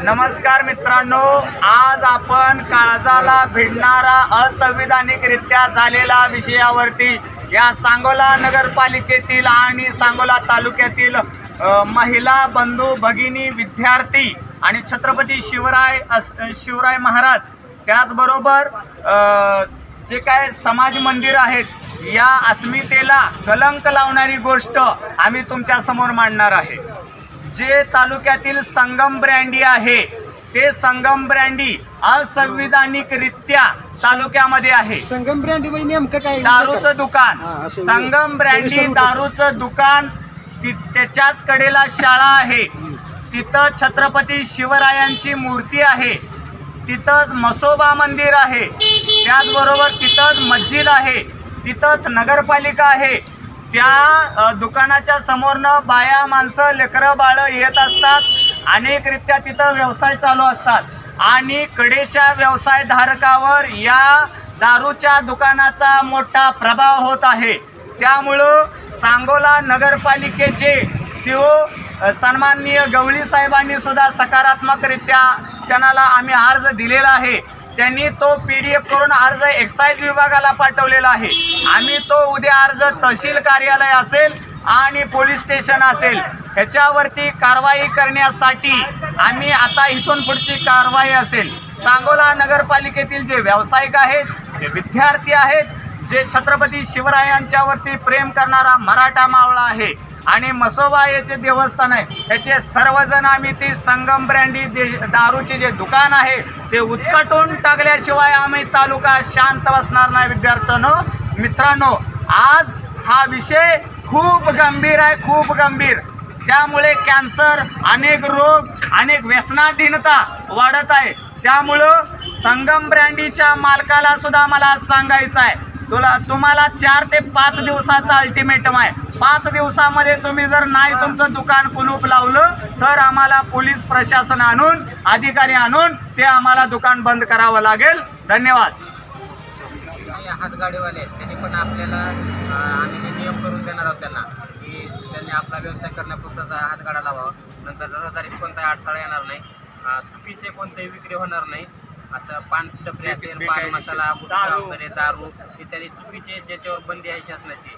नमस्कार मित्रांनो, आज आपण काळजाला भिडणारा असंविधानिकरित्या झालेला विषयावरती या सांगोला नगरपालिकेतील आणि सांगोला तालुक्यातील महिला बंधू भगिनी विद्यार्थी आणि छत्रपती शिवराय महाराज त्याचबरोबर जे काय समाज मंदिर आहेत या अस्मितेला कलंक लावणारी गोष्ट आम्ही तुमच्या समोर मांडणार आहे। जे तालुक्यातील संगम ब्रँडी आहे ते संगम ब्रँडी असंविधानिकरित्या तालुक्यामध्ये आहे। संगम ब्रँडी म्हणजे नेमकं काय? दारूचं दुकान, संगम ब्रँडी दारूचं दुकान, त्याच्याच कडेला शाळा आहे, तिथं छत्रपती शिवरायांची मूर्ती आहे, तिथंच मसोबा मंदिर आहे, त्याचबरोबर तिथंच मस्जिद आहे, तिथंच नगरपालिका आहे। त्या दुकानाच्या समोरनं बाया माणसं लेकरं बाळं येत असतात, अनेकरित्या तिथं व्यवसाय चालू असतात आणि कडेच्या व्यवसायधारकावर या दारूच्या दुकानाचा मोठा प्रभाव होत आहे। त्यामुळं सांगोला नगरपालिकेचे सन्माननीय गवळी साहेबांनी सुद्धा सकारात्मकरित्या त्यांना आम्ही अर्ज दिलेला आहे। त्यांनी तो PDF करून अर्ज एक्साईज विभागाला पाठवलेला आहे। आम्ही तो उद्या अर्ज तहसील कार्यालय असेल आणि पोलीस स्टेशन असेल ह्याच्यावरती कारवाई करण्यासाठी आम्ही आता इथून पुढची कारवाई असेल। सांगोला नगरपालिकेतील जे व्यावसायिक आहेत, जे विद्यार्थी आहेत, जे छत्रपती शिवरायांच्यावरती प्रेम करणारा मराठा मावळा आहे आणि मसोबा याचे देवस्थान आहे, याचे सर्वजण आम्ही ती संगम ब्रँडी दारूचे जे दुकान आहे ते उचकटून टाकल्याशिवाय आम्ही तालुका शांत बसणार नाही। विद्यार्थ्यांनो, मित्रांनो, आज हा विषय खूप गंभीर आहे, खूप गंभीर। त्यामुळे कॅन्सर, अनेक रोग, अनेक व्यसनाधीनता वाढत आहे। त्यामुळं संगम ब्रँडीच्या मालकाला सुद्धा मला सांगायचं आहे, तुम्हाला 4 ते 5 दिवसाचा अल्टिमेटम आहे। 5 दिवसामध्ये तुम्ही जर नाही तुमचं दुकान कुलूप लावलं तर आम्हाला पोलीस प्रशासन आणून, अधिकारी आणून ते आम्हाला दुकान बंद करावं लागेल। धन्यवाद। हातगाडीवाले त्यांनी पण आपल्याला आम्ही जे नियम करून देणार आहोत त्यांना की त्यांनी आपला व्यवसाय करण्यापुरता हातगाडा लावावा, नंतर रहदारीस कोणताही अडथळा येणार नाही, चुकीचे कोणतेही विक्री होणार नाही, असं पान टपरी असेल, पान मसाला, गुटखा वगैरे, दारू इत्यादी चुकीचे ज्याच्यावर बंदी आहे शासनाची,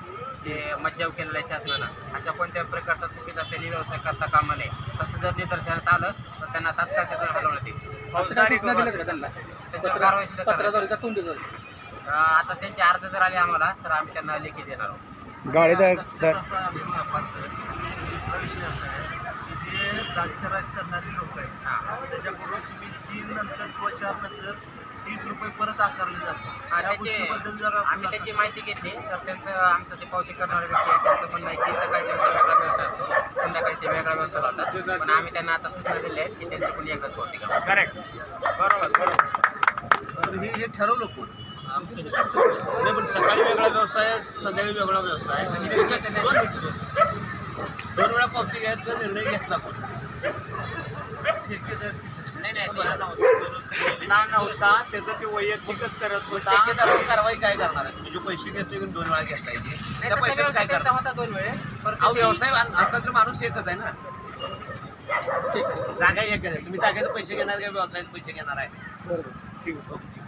ते मज्जाव केलेलं आहे शासनानं, अशा कोणत्याही प्रकारचा चुकीचा त्यांनी व्यवसाय करता कामा नये। तसं जर निदर्शनास आलं तर त्यांना तात्काळ त्याचं हलवण्यात येईल। कारवाई सुद्धा आता त्यांचे अर्ज जर आले आम्हाला तर आम्ही त्यांना लेखी देणार आहोत। दाक्षराज करणारी लोक आहेत, त्याच्याबरोबर तुम्ही 3 नंतर किंवा 4 नंतर 30 रुपये परत आकारले जातात। आम्ही त्याची माहिती घेतली तर त्यांचं आमचं जे पावती करणारे व्यक्ती आहे त्यांचं म्हणणं आहे की सकाळी त्यांचा वेगळा व्यवसाय असतो, संध्याकाळी ते वेगळा व्यवसाय होतात, पण आम्ही त्यांना आता सूचना दिल्या आहेत की त्यांची कोणी एकच पावती करा। करेक्ट, बरोबर। हे ठरवलं कोण? नाही, पण सकाळी वेगळा व्यवसाय, संध्याकाळी वेगळा व्यवसाय, दोन वेळा पावती घ्यायचा निर्णय घेतला कोण? नव्हता, त्याचं ते वैयक्तिकच करत होता। ठेकेदारावर कारवाई काय करणार आहे? तुम्ही जो पैसे घेतोय 2 वेळा घेतलाय त्या पैशाचा काय करणार? होता 2 वेळेस, व्यवसाय असला तर माणूस एकच आहे ना, जागा एकच आहे। तुम्ही जागेचे पैसे घेणार का व्यवसायाचे पैसे घेणार आहे? बरोबर, ठीक आहे।